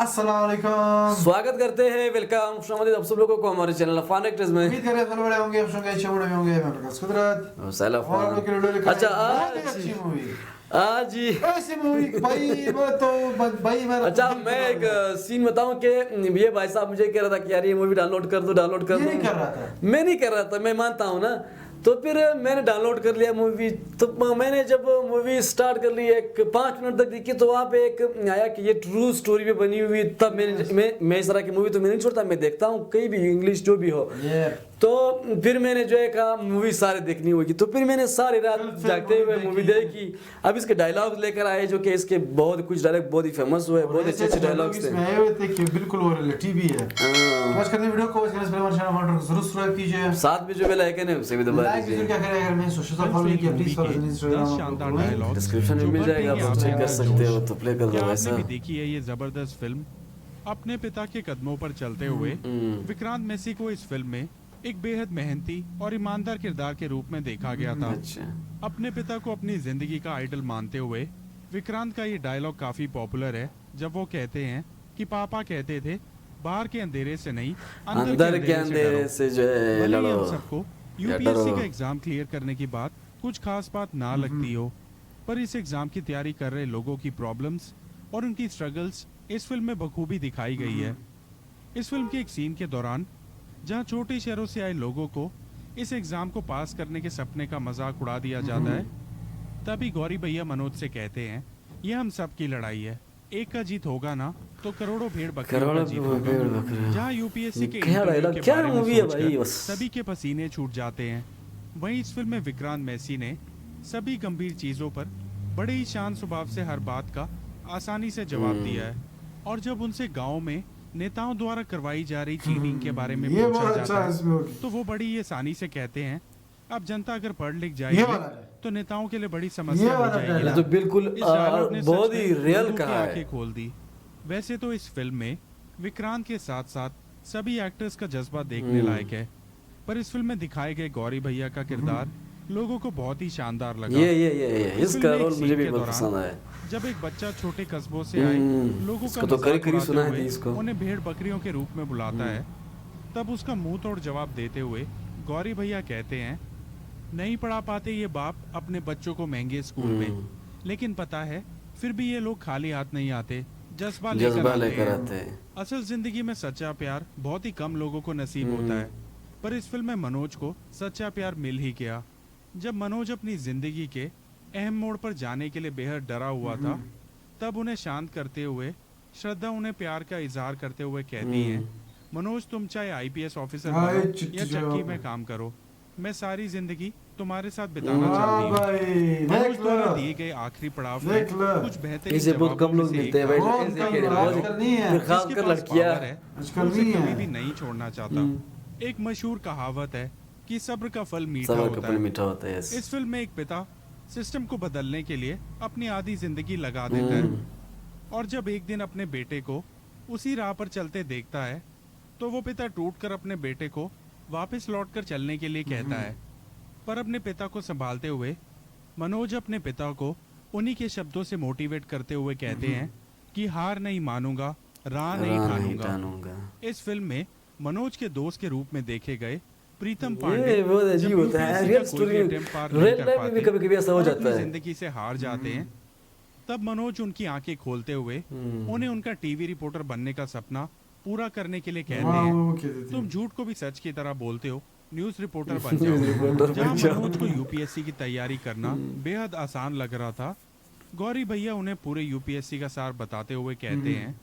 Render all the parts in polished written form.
अस्सलाम वालेकुम। स्वागत करते हैं, वेलकम खुशामदीद आप सब लोगों को हमारे चैनल अफान एक्टर्स में। उम्मीद कर रहे हैं बड़े होंगे, खुश होंगे, अच्छे होंगे। मैं प्रकाश कुदरत सैलाब और आप लोग के लिए लेकर अच्छा आए अच्छी मूवी। आज ही ऐसी मूवी भाई वो तो भाई मैं अच्छा मैं एक सीन बताऊं कि ये भाई साहब मुझे कह रहा था कि यार ये मूवी डाउनलोड कर दो ये नहीं कर रहा था। मैं नहीं कर रहा था, मैं मानता हूं ना। तो फिर मैंने डाउनलोड कर लिया मूवी। तो मैंने जब मूवी स्टार्ट कर ली, एक 5 मिनट तक देखी, तो वहाँ पे एक आया कि ये ट्रू स्टोरी पे बनी हुई। तब मैं इस तरह की मूवी तो मैं नहीं छोड़ता, मैं देखता हूँ कहीं भी इंग्लिश जो भी हो। तो फिर मैंने जो है कहा मूवी सारे देखनी होगी, तो फिर मैंने सारी रात जागते हुए मूवी देखी। अब इसके डायलॉग लेकर आए जो कि इसके बहुत कुछ डायलॉग बहुत ही फेमस हुए, बहुत अच्छे अच्छे डायलॉग्स थे। बिल्कुल वो रिलेटिव भी है। वॉच करने वीडियो को वॉच करने से पहले हमारे चैनल को जरूर सब्सक्राइब कीजिए। साथ में जो बेल आइकन है उसे भी दबा दीजिए। क्या करें अगर मैं सोशल फॉलो नहीं किया प्लीज फॉलो इंस्टाग्राम डिस्क्रिप्शन में मिल जाएगा, आप चेक कर सकते हो। तो प्ले कर दो वैसा। आपने भी देखी है ये जबरदस्त फिल्म। अपने पिता के कदमों पर चलते हुए विक्रांत मैसी को इस फिल्म में एक बेहद मेहनती और ईमानदार किरदार के रूप में देखा गया था। अच्छा। अपने पिता को अपनी जिंदगी का आइडल मानते हुए विक्रांत का ये डायलॉग काफी पॉपुलर है, जब वो कहते हैं कि पापा कहते थे बाहर के अंधेरे से नहीं अंदर के अंधेरे से जो है भले ही लड़ो। हम सबको यूपीएससी का एग्जाम क्लियर करने की बात कुछ खास बात ना लगती हो, पर इस एग्जाम की तैयारी कर रहे लोगों की प्रॉब्लम्स और उनकी स्ट्रगल्स इस फिल्म में बखूबी दिखाई गई है। इस फिल्म के एक सीन के दौरान जहां छोटे शहरों से आए लोगों को इस एग्जाम को पास करने के सपने का मजाक उड़ा दिया जाता है, तभी गौरी भैया मनोज से कहते हैं ये हम सब की लड़ाई है, एक का जीत होगा ना तो करोड़ों भेड़ बकरियों का जीत होगा। जहां यूपीएससी के इंटरव्यू के क्या बारे में मूवी है सोचकर भाई बस। सभी के पसीने छूट जाते हैं। वहीं इस फिल्म में विक्रांत मैसी ने सभी गंभीर चीजों पर बड़े ही शांत स्वभाव से हर बात का आसानी से जवाब दिया है। और जब उनसे गांव में नेताओं द्वारा करवाई जा रही चीटिंग के बारे में ये पूछा बहुत जाता अच्छा है, इसमें तो वो बड़ी ही आसानी से कहते हैं अब जनता अगर पढ़ लिख ये जाएगी वाला है। तो नेताओं के लिए बड़ी समस्या हो वाला जाएगी। ये तो बिल्कुल इस डायलॉग ने सच बहुत में ही रियल लोगों की कहा है। आंखें खोल दी। वैसे तो इस फिल्म में विक्रांत के साथ साथ सभी एक्टर्स का जज्बा देखने लायक है, पर इस फिल्म में दिखाए गए गौरी भैया का किरदार लोगों को बहुत ही शानदार लगा। ये इस इसका फिल्म में रोल एक मुझे सीन भी के बहुत दौरान पसंद आया। जब एक बच्चा छोटे कस्बों से आए लोगों इसको का तो मजाक करी उड़ाते सुना है हुए थी इसको। उन्हें भेड़ बकरियों के रूप में बुलाता है, तब उसका मुंह तोड़ जवाब देते हुए गौरी भैया कहते हैं नहीं पढ़ा पाते ये बाप अपने बच्चों को महंगे स्कूल में, लेकिन पता है फिर भी ये लोग खाली हाथ नहीं आते, जज्बा लेकर आते हैं। असल जिंदगी में सच्चा प्यार बहुत ही कम लोगों को नसीब होता है, पर इस फिल्म में मनोज को सच्चा प्यार मिल ही गया। जब मनोज अपनी जिंदगी के अहम मोड़ पर जाने के लिए बेहद डरा हुआ था, तब उन्हें शांत करते हुए श्रद्धा उन्हें प्यार का इजहार करते हुए कहती है मनोज तुम चाहे आईपीएस ऑफिसर बनो या चक्की में काम करो, मैं सारी जिंदगी तुम्हारे साथ बिताना चाहती हूँ। मनोज द्वारा दिए गए आखिरी पड़ाव में कुछ बेहतरीन इसे बहुत कम लोग मिलते हैं भाई, ऐसे कह रहे हैं खासकर लड़कियां आजकल उसे नहीं कभी है। भी नहीं छोड़ना चाहता। एक मशहूर कहावत है कि सब्र का फल मीठा सबर होता का फल है। मीठा होता है। इस फिल्म में एक पिता सिस्टम को बदलने के लिए अपनी आधी जिंदगी लगा देता है, और जब एक दिन अपने बेटे को उसी राह पर चलते देखता है, तो वो पिता टूटकर अपने बेटे को वापस लौटकर चलने के लिए कहता है। पर अपने पिता को संभालते हुए मनोज अपने पिता को उन्हीं के शब्दों से मोटिवेट करते हुए कहते हैं कि हार नहीं मानूंगा, राह नहीं ठानूंगा। इस फिल्म में मनोज के दोस्त के रूप में देखे गए प्रीतम पांडे ये बहुत अजीब होता है, रियल स्टोरी रियल लाइफ में भी कभी-कभी ऐसा हो जाता है। जिंदगी से हार जाते हैं, तब मनोज उनकी आंखें खोलते हुए उन्हें उनका टीवी रिपोर्टर बनने का सपना पूरा करने के लिए कहते हैं तुम झूठ को भी सच की तरह बोलते हो, न्यूज रिपोर्टर बन जाओ। जहां मनोज को यूपीएससी की तैयारी करना बेहद आसान लग रहा था, गौरी भैया उन्हें पूरे यूपीएससी का सार बताते हुए कहते हैं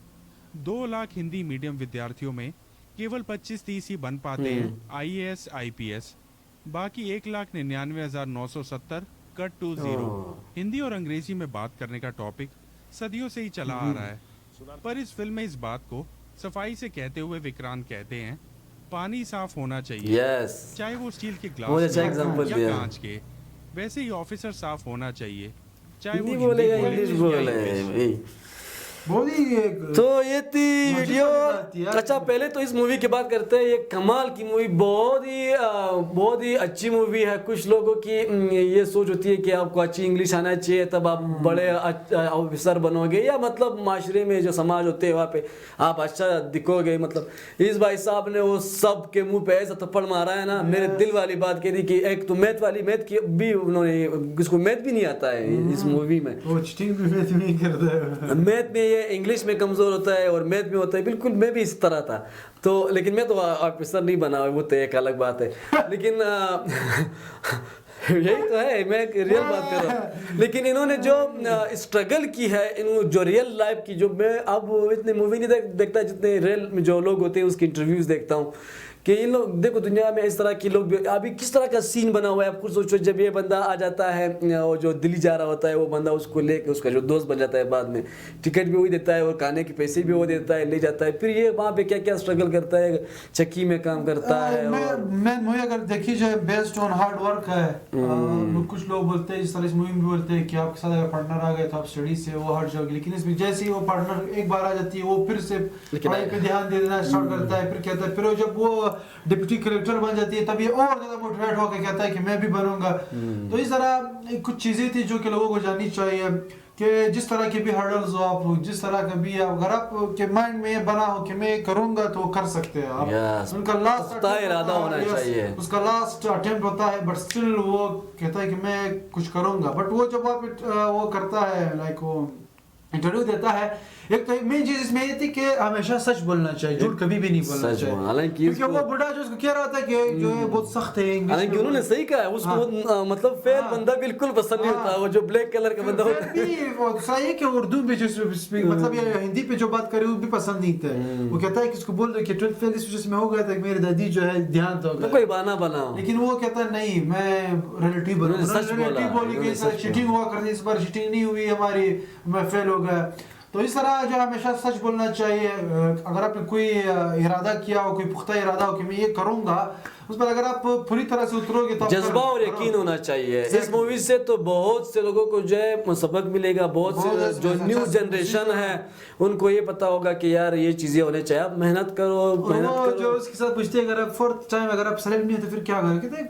2 लाख हिंदी मीडियम विद्यार्थियों में केवल 25-30 ही बन पाते हैं आईएएस आईपीएस, बाकी 1,99,970 कट टू 0। हिंदी और अंग्रेजी में बात करने का टॉपिक सदियों से ही चला आ रहा है, पर इस फिल्म में इस बात को सफाई से कहते हुए विक्रांत कहते हैं पानी साफ होना चाहिए, चाहे वो स्टील के ग्लास या कांच के। वैसे ही ऑफिसर साफ होना चाहिए, चाहे वो हिंदी बोले या इंग्लिश बोले। बहुत ही एक- तो ये थी मजे वीडियो। वाली बात थी यार। अच्छा पहले तो इस मूवी की बात करते हैं। ये कमाल की मूवी, बहुत ही अच्छी मूवी है। कुछ लोगों की ये सोच होती है कि आपको अच्छी इंग्लिश आना चाहिए तब आप बड़े ऑफिसर बनोगे, या मतलब माशरे में जो समाज होते हैं वहाँ पे आप अच्छा दिखोगे। मतलब इस भाई साहब ने वो सब के मुंह पे ऐसा थप्पड़ मारा है ना, मेरे दिल वाली बात कह दी कि एक तो मैथ की भी उन्होंने, किसको मैथ भी नहीं आता है इस मूवी में। वो चीटिंग भी मैथ में ही करता है। मैथ में ये इंग्लिश में कमजोर होता है और मैथ में होता है। बिल्कुल मैं भी इस तरह था तो, लेकिन मैं तो ऑफिसर नहीं बना, वो तो एक अलग बात है। लेकिन यही तो है, मैं रियल बात कर रहा हूँ। लेकिन इन्होंने जो स्ट्रगल की है, इन्होंने जो रियल लाइफ की, जो मैं अब इतनी मूवी नहीं देखता जितने रियल में जो लोग होते हैं उसकी इंटरव्यूज देखता हूँ कि इन लोग देखो दुनिया में इस तरह के लोग अभी किस तरह का सीन बना हुआ है। आप खुद सोचो, जब ये बंदा आ जाता है वो जो दिल्ली जा रहा होता है, वो बंदा उसको लेके उसका जो दोस्त बन जाता है, बाद में टिकट भी वही देता है और खाने के पैसे भी वो देता है, ले जाता है। फिर ये वहाँ पे क्या क्या स्ट्रगल करता है, चक्की में काम करता है। मैं मूवी अगर देखी जाए बेस्ड ऑन हार्ड वर्क है। कुछ लोग बोलते हैं, इस तरह इस मूवी में बोलते हैं कि आपके साथ अगर पार्टनर आ गए तो आप स्टडी से वो हट जाओगे, लेकिन इसमें जैसे ही वो पार्टनर एक बार आ जाती है वो फिर से पढ़ाई पे ध्यान देना स्टार्ट करता है। फिर कहता है, फिर जब वो डिप्टी कलेक्टर बन जाती है तब ये और ज्यादा मोटिवेट होकर कहता है कि मैं भी बनूंगा। तो इस तरह कुछ चीजें थी जो कि लोगों को जाननी चाहिए कि जिस तरह के भी हर्डल्स हो, आप जिस तरह का भी अगर आप के माइंड में ये बना हो कि मैं करूंगा तो कर सकते हैं आप। उनका लास्ट इरादा होना चाहिए, उसका लास्ट अटेम्प्ट होता है, बट स्टिल वो कहता है कि मैं कुछ करूंगा। बट वो जब आप वो करता है, लाइक वो इंटरव्यू देता है, एक तो मेन चीज इसमें ये थी कि हमेशा सच बोलना चाहिए, झूठ कभी भी नहीं बोलना चाहिए। हालांकि क्योंकि वो बुढ़ा जो उसको कह रहा था कि जो है बहुत सख्त है इंग्लिश, हालांकि उन्होंने सही कहा है उसको। मतलब फेयर बंदा बिल्कुल पसंद नहीं होता, वो जो ब्लैक कलर का बंदा होता है। वो सही है कि उर्दू में जो स्पीक, मतलब ये हिंदी पे जो बात करे वो भी पसंद नहीं था। वो कहता है कि उसको बोल दो कि 12th फेल इस वजह से मैं हो गया था कि मेरी दादी जो है ध्यान दो, कोई बहाना बनाओ। लेकिन वो कहता है नहीं, मैं रिलेटिव बोली कि चीटिंग हुआ करती, इस बार चीटिंग नहीं हुई हमारी, मैं फेल हो गया। तो इस तरह जो हमेशा सच बोलना चाहिए। अगर आपने कोई इरादा किया हो, कोई पुख्ता इरादा हो कि मैं ये करूंगा, उस पर अगर आप पूरी तरह से उतरोगे तो जज्बा और यकीन होना चाहिए। इस मूवी से तो बहुत से लोगों को जो है सबक मिलेगा। बहुत से जो न्यू जनरेशन है उनको ये पता होगा कि यार ये चीजें होने चाहिए, आप मेहनत करो। जो उसके साथ पूछते हैं अगर आप फोर्थ टाइम अगर आप सेलेक्ट नहीं होते फिर क्या करोगे, कहते हैं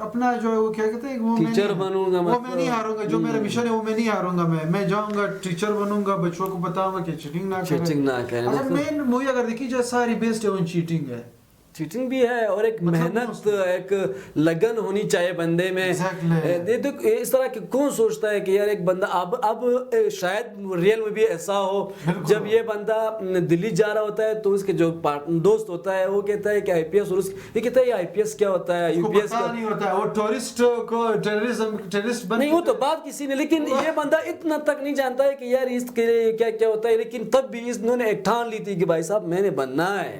अपना जो है वो क्या कहते हैं वो टीचर बनूंगा, वो मैं नहीं हारूंगा, जो मेरा मिशन है वो मैं नहीं हारूंगा, मैं जाऊंगा टीचर बनूंगा, बच्चों को बताऊंगा कि चीटिंग ना करें। अच्छा मेन मूवी अगर देखी जाए सारी बेस्ड ऑन चीटिंग है। चीटिंग भी है और एक मेहनत, एक लगन होनी चाहिए बंदे में। इस तरह के कौन सोचता है कि यार एक बंदा अब शायद रियल में भी ऐसा हो, जब ये बंदा दिल्ली जा रहा होता है तो उसके जो दोस्त होता है वो कहता है कि आईपीएस, और ये कहता है आईपीएस क्या होता है, यूपीएस नहीं होता है, वो टूरिस्ट को टेररिस्ट नहीं, वो तो बात किसी ने, लेकिन ये बंदा इतना तक नहीं जानता है कि यार इसके लिए क्या क्या होता है। लेकिन तब भी इन्होंने एक ठान ली थी कि भाई साहब मैंने बनना है,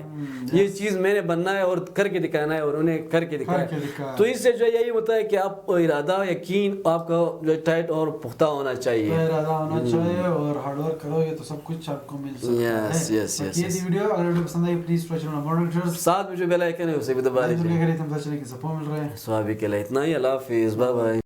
ये चीज मैंने बनना है और करके दिखाना है, और उन्हें करके दिखाया। तो इससे जो यही होता है कि आप इरादा, यकीन आपका जो टाइट और पुख्ता होना चाहिए, इरादा होना चाहिए और हार्ड वर्क करोगे तो सब कुछ आपको मिल सकता है। यस ये वीडियो अगर वीडियो पसंद आई प्लीज टच ऑन मॉडरेटर्स, साथ में जो बेल आइकन है उसे भी दबा दीजिए। हम मिल रहे हैं। सो अभी के लिए इतना ही, अल्लाह हाफिज़, बाय बाय।